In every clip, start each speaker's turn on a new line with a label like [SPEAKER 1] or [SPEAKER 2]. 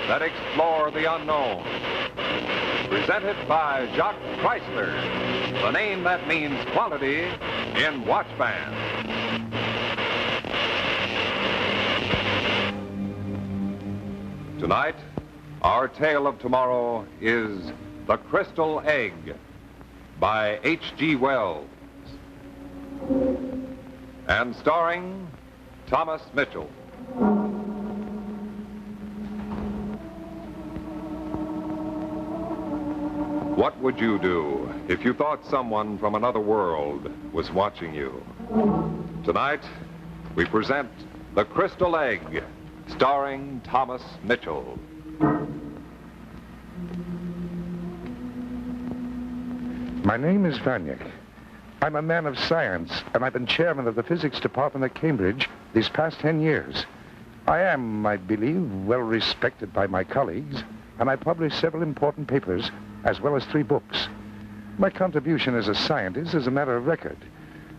[SPEAKER 1] that explore the unknown. Presented by Jacques Chrysler, the name that means quality in watch bands. Tonight, our tale of tomorrow is The Crystal Egg by H.G. Wells and starring Thomas Mitchell. What would you do if you thought someone from another world was watching you? Tonight, we present The Crystal Egg, starring Thomas Mitchell.
[SPEAKER 2] My name is Vaniak. I'm a man of science, and I've been chairman of the physics department at Cambridge these past 10 years. I am, I believe, well respected by my colleagues, and I publish several important papers, as well as 3 books. My contribution as a scientist is a matter of record,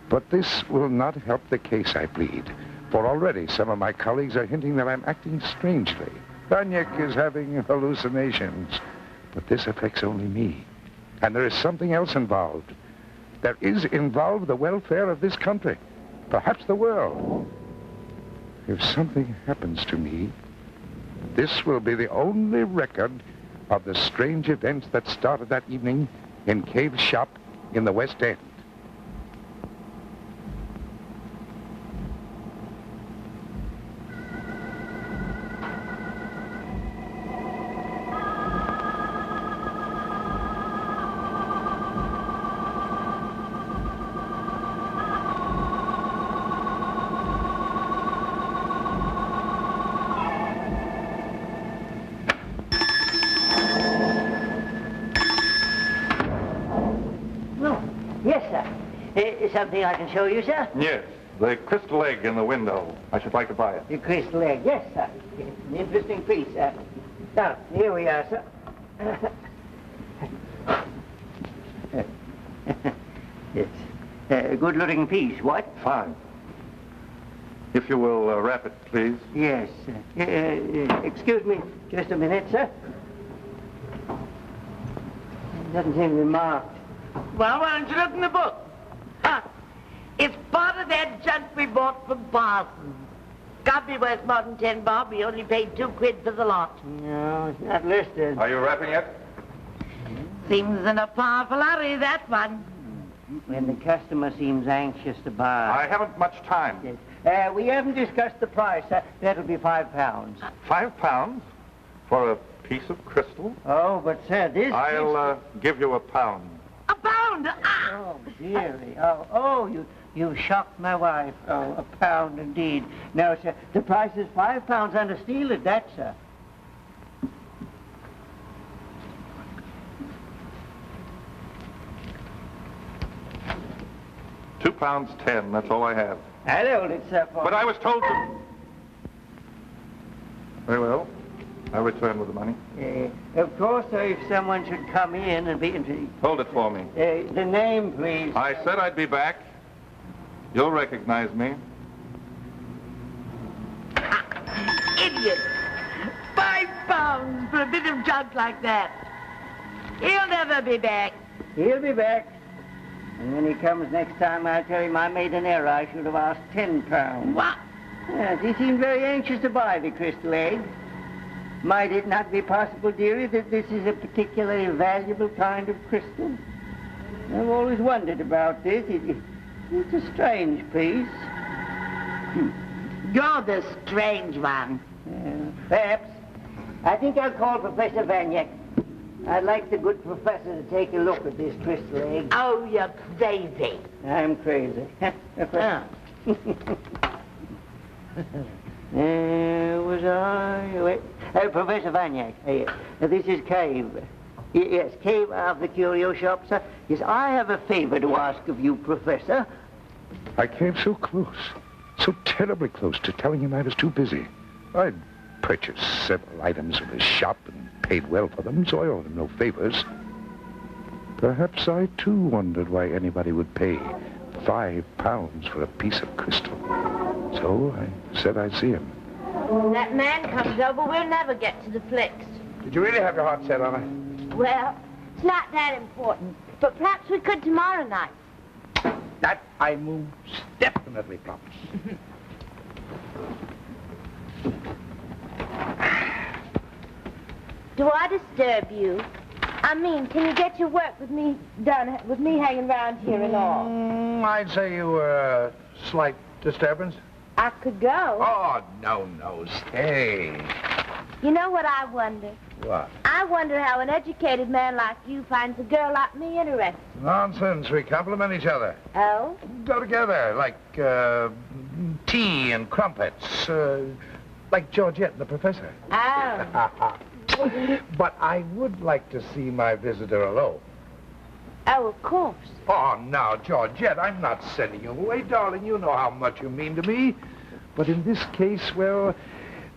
[SPEAKER 2] but this will not help the case I plead, for already some of my colleagues are hinting that I'm acting strangely. Vaniak is having hallucinations, but this affects only me. And there is something else involved. There is involved the welfare of this country, perhaps the world. If something happens to me, this will be the only record of the strange events that started that evening in Cave's shop in the West End.
[SPEAKER 3] Something I can show you, sir?
[SPEAKER 4] Yes, the crystal egg in the window. I should like to buy it.
[SPEAKER 3] The crystal egg, yes, sir. It's an interesting piece, sir. Now, here we are, sir. It's a good-looking piece, what?
[SPEAKER 4] Fine. If you will wrap it, please.
[SPEAKER 3] Yes. Excuse me just a minute, sir. It doesn't seem to be marked.
[SPEAKER 5] Well, why don't you look in the book? It's part of that junk we bought from Parsons. Can't be worth more than 10 bob. We only paid 2 quid for the lot.
[SPEAKER 3] No, it's not listed.
[SPEAKER 4] Are you wrapping it?
[SPEAKER 5] Seems in a powerful hurry, that one.
[SPEAKER 3] When the customer seems anxious to buy.
[SPEAKER 4] I haven't much time.
[SPEAKER 3] Yes. We haven't discussed the price. That'll be £5.
[SPEAKER 4] £5 for a piece of crystal?
[SPEAKER 3] Oh, but sir, this...
[SPEAKER 4] I'll give you £1.
[SPEAKER 5] A pound?
[SPEAKER 3] Oh, dearie. You shocked my wife. Oh, £1 indeed. No, sir, the price is £5 under steel at that, sir.
[SPEAKER 4] £2.10, that's all I have.
[SPEAKER 3] I'll hold it, sir, for...
[SPEAKER 4] But I was told to... Very well. I'll return with the money.
[SPEAKER 3] Of course, sir, if someone should come in and be...
[SPEAKER 4] Hold it for me.
[SPEAKER 3] The name, please.
[SPEAKER 4] I said I'd be back. You'll recognize me.
[SPEAKER 5] Idiot! £5 for a bit of junk like that. He'll never be back.
[SPEAKER 3] He'll be back. And when he comes next time, I'll tell him I made an error. I should have asked £10.
[SPEAKER 5] What?
[SPEAKER 3] Yes, he seemed very anxious to buy the crystal egg. Might it not be possible, dearie, that this is a particularly valuable kind of crystal? I've always wondered about this. It's a strange piece.
[SPEAKER 5] You're the strange one.
[SPEAKER 3] Perhaps. I think I'll call Professor Vaniak. I'd like the good professor to take a look at this crystal egg.
[SPEAKER 5] Oh, you're crazy.
[SPEAKER 3] I'm crazy. Was I? Wait. Professor Vaniak. This is Cave. Yes, Cave of the Curio Shop, sir. Yes, I have a favor to ask of you, Professor.
[SPEAKER 2] I came so close, so terribly close to telling him I was too busy. I'd purchased several items from his shop and paid well for them, so I owed him no favors. Perhaps I, too, wondered why anybody would pay £5 for a piece of crystal. So I said I'd see him.
[SPEAKER 6] When that man comes over, we'll never get to the flicks.
[SPEAKER 2] Did you really have your heart set on it?
[SPEAKER 6] Well, it's not that important. But perhaps we could tomorrow night.
[SPEAKER 2] That I most definitely promise.
[SPEAKER 6] Do I disturb you? I mean, can you get your work with me done, with me hanging around here and all?
[SPEAKER 2] I'd say you were a slight disturbance.
[SPEAKER 6] I could go.
[SPEAKER 2] Oh, no, stay.
[SPEAKER 6] You know what I wonder?
[SPEAKER 2] What?
[SPEAKER 6] I wonder how an educated man like you finds a girl like me interesting.
[SPEAKER 2] Nonsense. We complement each other.
[SPEAKER 6] Oh?
[SPEAKER 2] Go together, like tea and crumpets, like Georgette and the professor.
[SPEAKER 6] Oh.
[SPEAKER 2] But I would like to see my visitor alone.
[SPEAKER 6] Oh, of course.
[SPEAKER 2] Oh, now, Georgette, I'm not sending you away, darling. You know how much you mean to me. But in this case, well,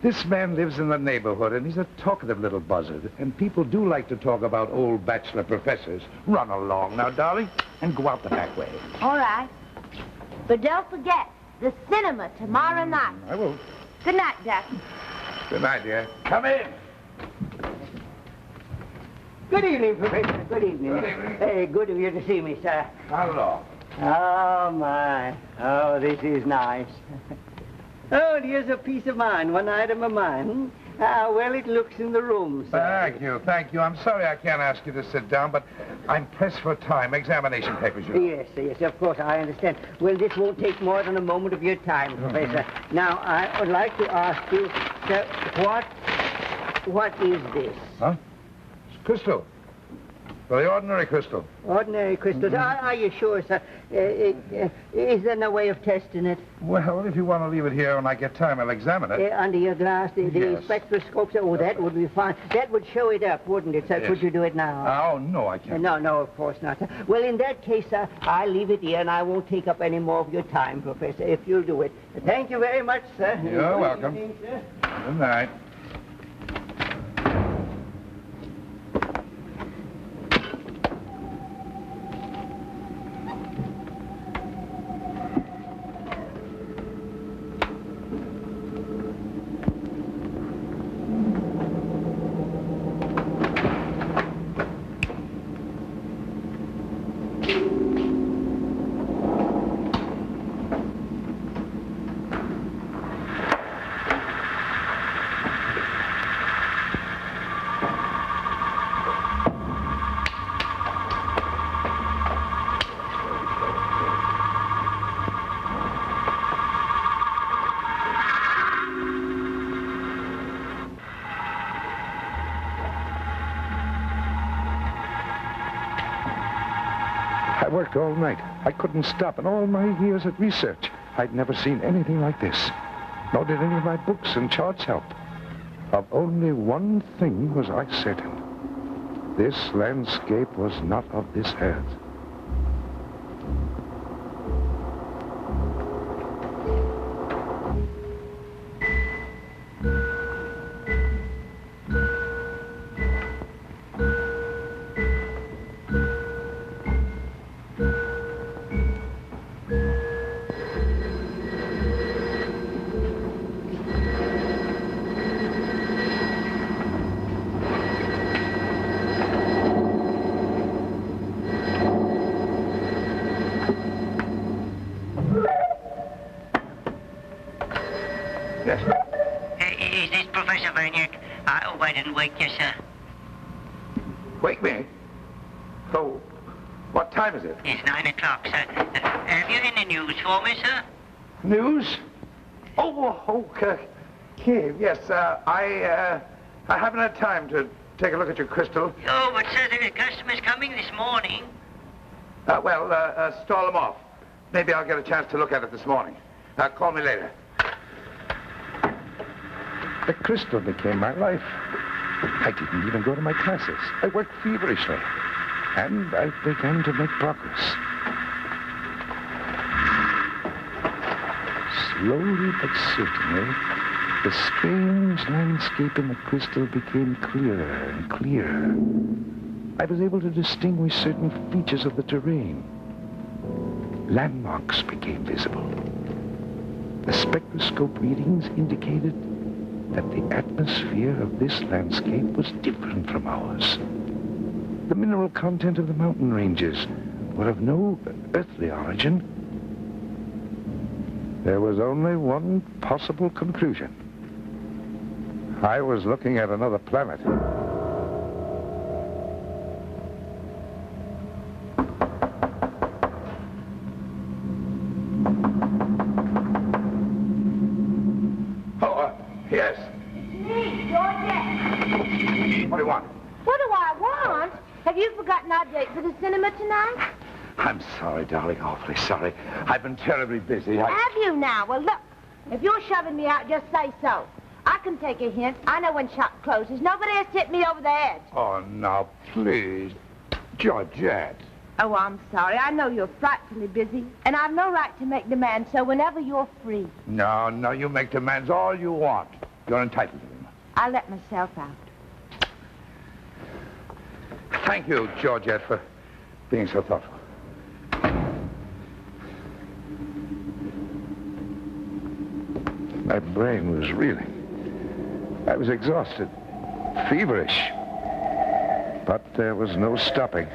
[SPEAKER 2] this man lives in the neighborhood, and he's a talkative little buzzard. And people do like to talk about old bachelor professors. Run along now, darling, and go out the back way.
[SPEAKER 6] All right. But don't forget, the cinema tomorrow night.
[SPEAKER 2] I will.
[SPEAKER 6] Good night, Jack.
[SPEAKER 2] Good night, dear. Come in.
[SPEAKER 3] Good evening, Professor. Good evening.
[SPEAKER 2] Good evening.
[SPEAKER 3] Hey, good of you to see me, sir.
[SPEAKER 2] Hello.
[SPEAKER 3] Oh, my. Oh, this is nice. Oh, here's a piece of mine, one item of mine. How well it looks in the room, sir.
[SPEAKER 2] Thank you. I'm sorry I can't ask you to sit down, but I'm pressed for time. Examination papers, you know.
[SPEAKER 3] Yes, of course, I understand. Well, this won't take more than a moment of your time, Professor. Now, I would like to ask you, sir, what is this?
[SPEAKER 2] Huh? It's crystal. Very ordinary crystal.
[SPEAKER 3] Ordinary crystals. Are you sure, sir? Is there no way of testing it?
[SPEAKER 2] Well, if you want to leave it here when I get time, I'll examine it.
[SPEAKER 3] Under your glass, the
[SPEAKER 2] Yes.
[SPEAKER 3] spectroscope, sir? Oh, that would be fine. That would show it up, wouldn't it, sir?
[SPEAKER 2] Yes.
[SPEAKER 3] Could you do it now?
[SPEAKER 2] Oh, no, I can't.
[SPEAKER 3] No, of course not, sir. Well, in that case, sir, I'll leave it here, and I won't take up any more of your time, Professor, if you'll do it. Thank you very much, sir.
[SPEAKER 2] You're
[SPEAKER 3] Good
[SPEAKER 2] welcome.
[SPEAKER 3] evening, sir.
[SPEAKER 2] Good night. I worked all night. I couldn't stop. In all my years at research, I'd never seen anything like this. Nor did any of my books and charts help. Of only one thing was I certain. This landscape was not of this earth.
[SPEAKER 7] Is this Professor Vaniak? I hope I didn't wake you, sir.
[SPEAKER 2] Wake me? Oh, what time is it?
[SPEAKER 7] It's 9 o'clock, sir. Have you any news for me, sir?
[SPEAKER 2] News? Okay. Yes, I haven't had time to take a look at your crystal.
[SPEAKER 7] Oh, but sir, the customer's coming this morning.
[SPEAKER 2] Stall them off. Maybe I'll get a chance to look at it this morning. Call me later. The crystal became my life. I didn't even go to my classes. I worked feverishly. And I began to make progress. Slowly but certainly, the strange landscape in the crystal became clearer and clearer. I was able to distinguish certain features of the terrain. Landmarks became visible. The spectroscope readings indicated that the atmosphere of this landscape was different from ours. The mineral content of the mountain ranges were of no earthly origin. There was only one possible conclusion. I was looking at another planet. Yes.
[SPEAKER 6] Me, Georgette.
[SPEAKER 2] What do you want?
[SPEAKER 6] What do I want? Have you forgotten our date for the cinema tonight?
[SPEAKER 2] I'm sorry, darling, awfully sorry. I've been terribly busy.
[SPEAKER 6] Have you now? Well, look, if you're shoving me out, just say so. I can take a hint. I know when shop closes. Nobody has tipped me over the edge.
[SPEAKER 2] Oh, now, please. Georgette.
[SPEAKER 6] Oh, I'm sorry. I know you're frightfully busy, and I've no right to make demands, so whenever you're free.
[SPEAKER 2] No, you make demands all you want. You're entitled to them.
[SPEAKER 6] I'll let myself out.
[SPEAKER 2] Thank you, Georgette, for being so thoughtful. My brain was reeling. I was exhausted, feverish. But there was no stopping.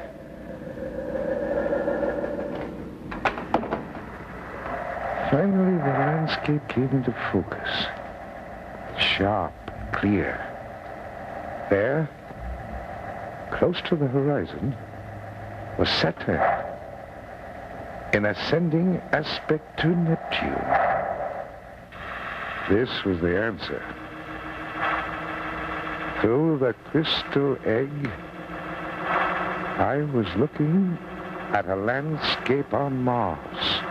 [SPEAKER 2] Finally, the landscape came into focus. Sharp, clear. There, close to the horizon, was Saturn, in ascending aspect to Neptune. This was the answer. Through the crystal egg, I was looking at a landscape on Mars.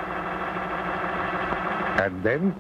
[SPEAKER 2] And then,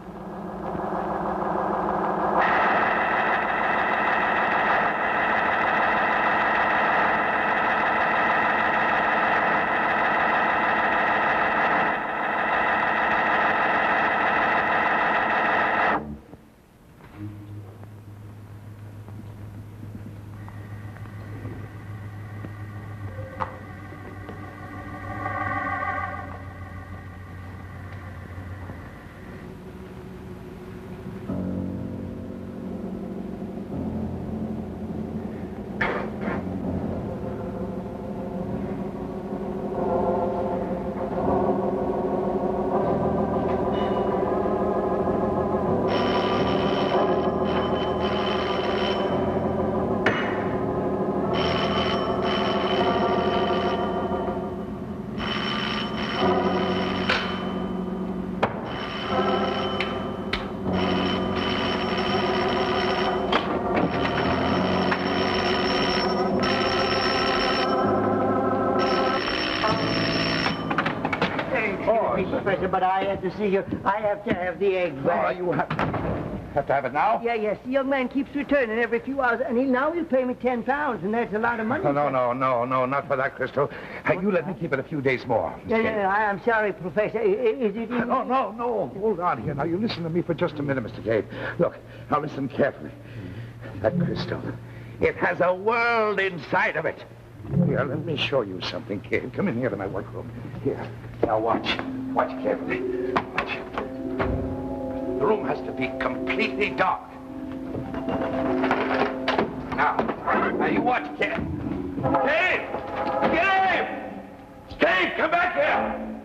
[SPEAKER 3] Professor, but I have to see you. I have to have the egg back.
[SPEAKER 2] oh, you have to have it now?
[SPEAKER 3] Yes. The young man keeps returning every few hours, and he'll pay me £10, and that's a lot of money.
[SPEAKER 2] No, not for that, Crystal. You let me keep it a few days more.
[SPEAKER 3] I'm sorry, Professor. Is it...
[SPEAKER 2] No. Hold on here. Now, you listen to me for just a minute, Mr. Cave. Look, now listen carefully. That crystal, it has a world inside of it. Here, let me show you something, Cave. Come in here to my workroom. Here. Now, watch. Watch carefully. Watch. The room has to be completely dark. Now, you watch, Cave. Cave! Cave, come back here!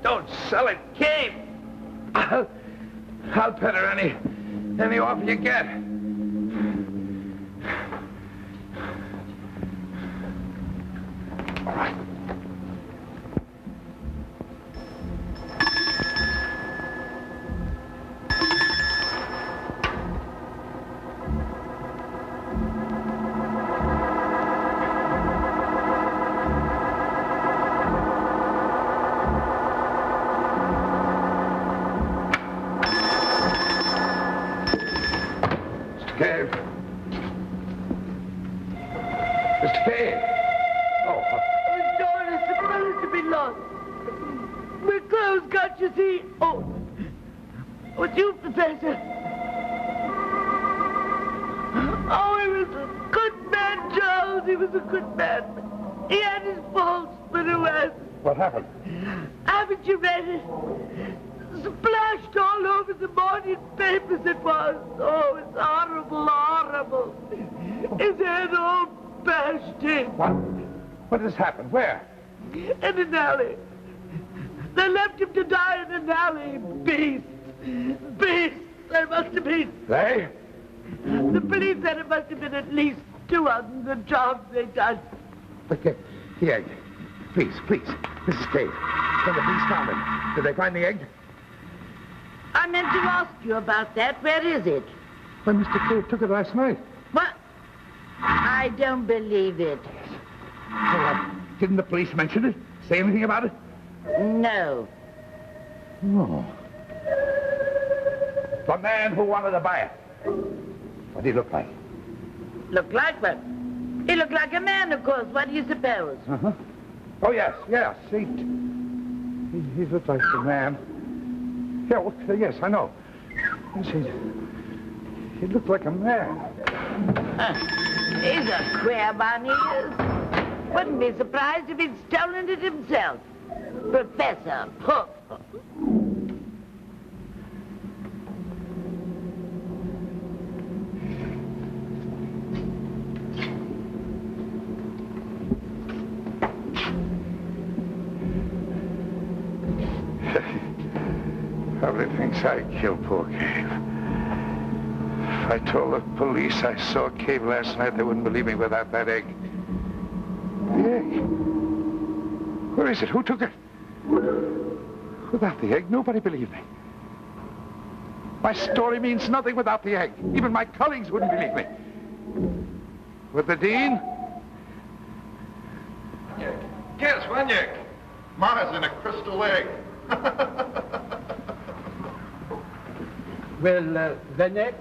[SPEAKER 2] Don't sell it, Cave! I'll pay her any offer you get. All right. Cave. Mr. Cave. Oh.
[SPEAKER 5] Darling, it's a fellow to be lost. We're close, can't you see? Oh. It's you, Professor. Oh, he was a good man, Charles. He was a good man. He had his faults, but who hasn't?
[SPEAKER 2] What happened?
[SPEAKER 5] Haven't you read it? Splashed all over the morning papers it was. Oh, it's horrible, horrible. His head all bashed in.
[SPEAKER 2] What? What has happened? Where?
[SPEAKER 5] In an alley. They left him to die in an alley. Beasts. Beasts. There must have been.
[SPEAKER 2] They?
[SPEAKER 5] The police said it must have been at least 200 the jobs they done.
[SPEAKER 2] Okay. The egg. Please, please. Mrs. Cave. When the police found him, did they find the egg?
[SPEAKER 5] I meant to ask you about that. Where is it?
[SPEAKER 2] Why, Mr. Cave took it last night.
[SPEAKER 5] What? I don't believe it.
[SPEAKER 2] Didn't the police mention it? Say anything about it?
[SPEAKER 5] No.
[SPEAKER 2] No. The man who wanted to buy it. What did he look like?
[SPEAKER 5] Look like what? He looked like a man, of course. What do you suppose?
[SPEAKER 2] Uh-huh. Oh, yes, yes. He looked like the man. Yeah, well, yes, I know. Yes, he looked like a man.
[SPEAKER 5] He's a queer man, he is. Wouldn't be surprised if he'd stolen it himself. Professor Hook.
[SPEAKER 2] Probably thinks I killed poor Cave. If I told the police I saw Cave last night, they wouldn't believe me without that egg. The egg? Where is it? Who took it? Without the egg, nobody believed me. My story means nothing without the egg. Even my colleagues wouldn't believe me. With the dean?
[SPEAKER 4] Yes, Vanyek. Ma's in a crystal egg.
[SPEAKER 8] Well, Vanek,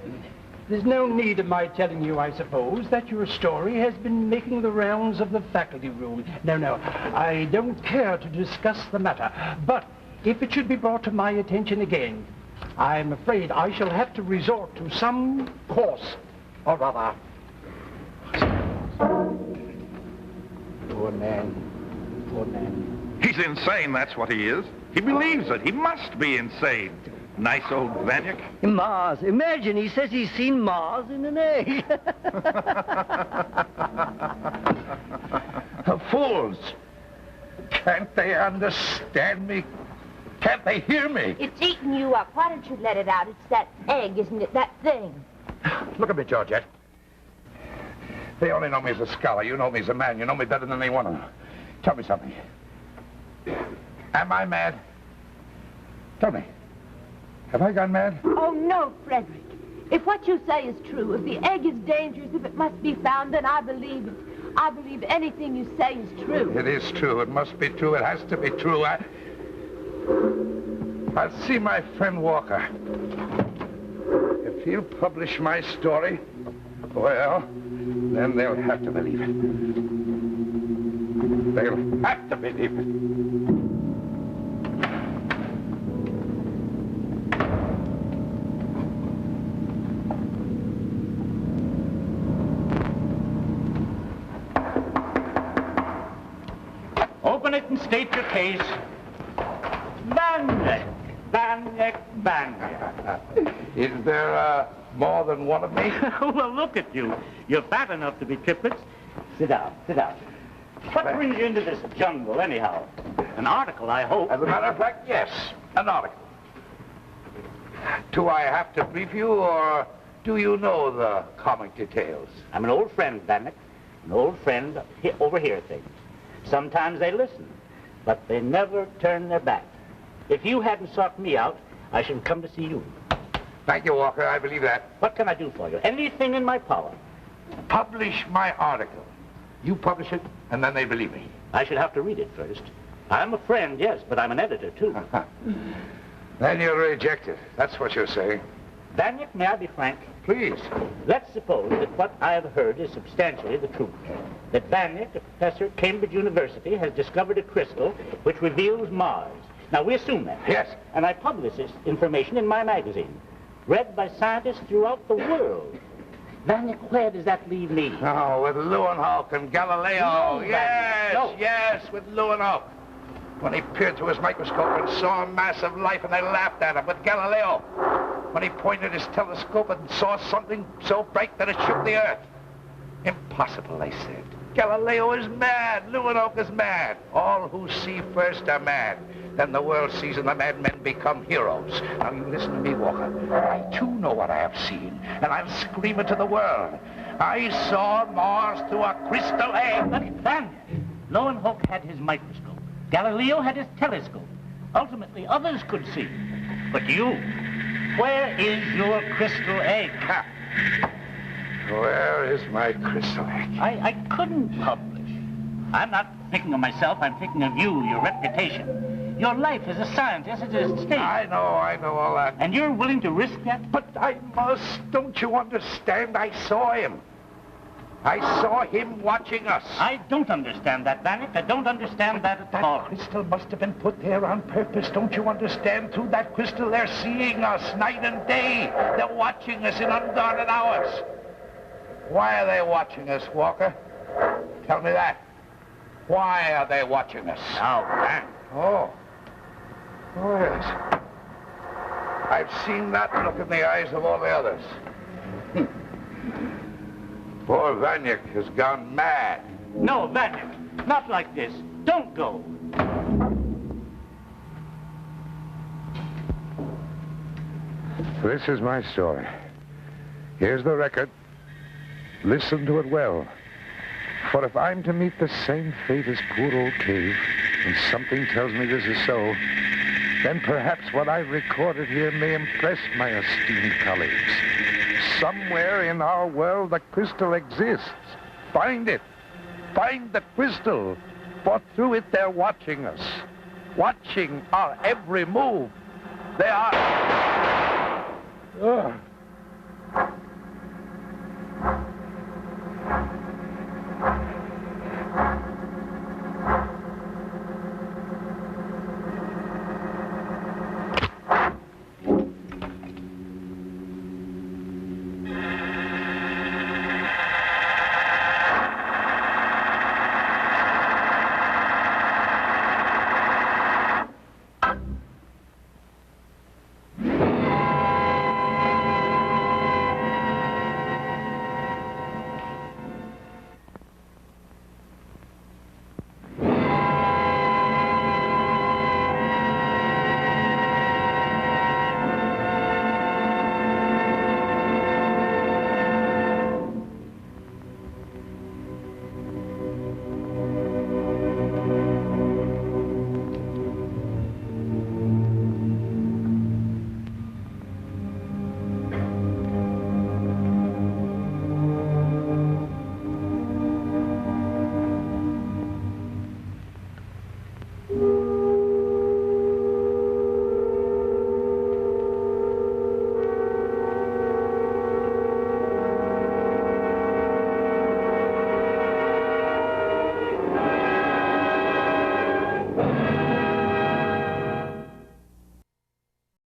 [SPEAKER 8] there's no need of my telling you, I suppose, that your story has been making the rounds of the faculty room. No, I don't care to discuss the matter. But if it should be brought to my attention again, I'm afraid I shall have to resort to some course or other. Poor man. Poor man.
[SPEAKER 4] He's insane, that's what he is. He believes it. He must be insane. Nice old Vanyek.
[SPEAKER 3] Mars. Imagine, he says he's seen Mars in an egg.
[SPEAKER 2] Fools! Can't they understand me? Can't they hear me?
[SPEAKER 6] It's eating you up. Why don't you let it out? It's that egg, isn't it? That thing.
[SPEAKER 2] Look at me, Georgette. They only know me as a scholar. You know me as a man. You know me better than any one of them. Tell me something. Am I mad? Tell me. Have I gone mad?
[SPEAKER 6] Oh, no, Frederick. If what you say is true, if the egg is dangerous, if it must be found, then I believe it. I believe anything you say is true.
[SPEAKER 2] It is true. It must be true. It has to be true. I'll see my friend Walker. If he'll publish my story, well, then they'll have to believe it. They'll have to believe it.
[SPEAKER 8] Open it and state your case. Vanyek.
[SPEAKER 2] Is there more than one of me?
[SPEAKER 8] Well, look at you. You're fat enough to be triplets. Sit down. What brings you into this jungle, anyhow? An article, I hope.
[SPEAKER 2] As a matter of fact, yes, an article. Do I have to brief you, or do you know the comic details?
[SPEAKER 8] I'm an old friend, Vanyek. An old friend overhear things. Sometimes they listen, but they never turn their back. If you hadn't sought me out, I should have come to see you.
[SPEAKER 2] Thank you, Walker. I believe that.
[SPEAKER 8] What can I do for you? Anything in my power.
[SPEAKER 2] Publish my article. You publish it, and then they believe me.
[SPEAKER 8] I should have to read it first. I'm a friend, yes, but I'm an editor, too.
[SPEAKER 2] Then you're rejected. That's what you're saying.
[SPEAKER 8] Vanyek, may I be frank?
[SPEAKER 2] Please.
[SPEAKER 8] Let's suppose that what I have heard is substantially the truth. That Vanyek, a professor at Cambridge University, has discovered a crystal which reveals Mars. Now, we assume that.
[SPEAKER 2] Yes.
[SPEAKER 8] And I publish this information in my magazine, read by scientists throughout the world. Vanyek, where does that leave me?
[SPEAKER 2] Oh, with Leeuwenhoek and Galileo.
[SPEAKER 8] No,
[SPEAKER 2] Yes,
[SPEAKER 8] no.
[SPEAKER 2] yes, with Leeuwenhoek. when he peered through his microscope and saw a mass of life and they laughed at him. With Galileo, when he pointed his telescope and saw something so bright that it shook the earth. Impossible, they said. Galileo is mad. Leeuwenhoek is mad. All who see first are mad. Then the world sees and the madmen become heroes. Now you listen to me, Walker. I too know what I have seen, and I'll scream it to the world. I saw Mars through a crystal egg.
[SPEAKER 7] But Vanya, Leeuwenhoek had his microscope. Galileo had his telescope. Ultimately, others could see. But you, where is your crystal egg?
[SPEAKER 2] Ha. Where is my crystal egg?
[SPEAKER 7] I couldn't publish. I'm not thinking of myself, I'm thinking of you, your reputation. Your life as a scientist is at stake.
[SPEAKER 2] I know all that.
[SPEAKER 7] And you're willing to risk that?
[SPEAKER 2] But I must. Don't you understand? I saw him. I saw him watching us.
[SPEAKER 7] I don't understand that, Vanek. I don't understand that at all.
[SPEAKER 2] That crystal must have been put there on purpose. Don't you understand? Through that crystal, they're seeing us night and day. They're watching us in unguarded hours. Why are they watching us, Walker? Tell me that. Why are they watching us?
[SPEAKER 7] Now, Vanek.
[SPEAKER 2] Oh. Oh, yes. I've seen that look in the eyes of all the others. Poor Vanyuk has gone mad.
[SPEAKER 7] No, Vanek. Not like this. Don't go.
[SPEAKER 2] This is my story. Here's the record. Listen to it well. For if I'm to meet the same fate as poor old Cave, and something tells me this is so, then perhaps what I've recorded here may impress my esteemed colleagues. Somewhere in our world the crystal exists. Find it. Find the crystal. For through it they're watching us. Watching our every move. They are...